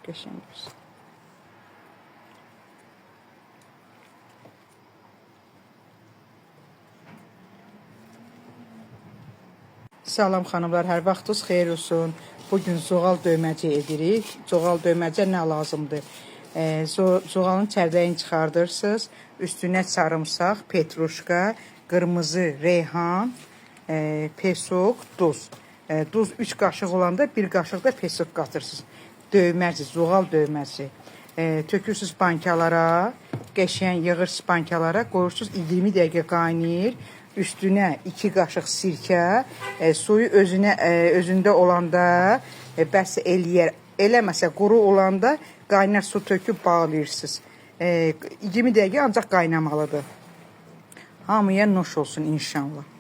Qəşəng görsün. Salam xanımlar, hər vaxtınız xeyir olsun. Bugün zoğal döyməci edirik. Zoğal döyməci nə lazımdır? Zoğalın çərdəyini çıxardırsınız. Üstünə sarımsaq, petruşka, qırmızı reyhan, pesok, duz. Duz 3 qaşıq olanda 1 qaşıq da pesok qatırsınız. Döyməci, zoğal döyməci. Tökürsünüz bankalara, qəşəng yığırsınız bankalara, qoyursunuz 20 dəqiqə qaynayır. Üstünə 2 qaşıq sirkə, suyu özündə olanda bəs eləyər. Eləməsə quru olanda qaynar su töküb bağlayırsınız. 20 dəqiqə ancaq qaynamalıdır. Hamıya nuş olsun inşallah.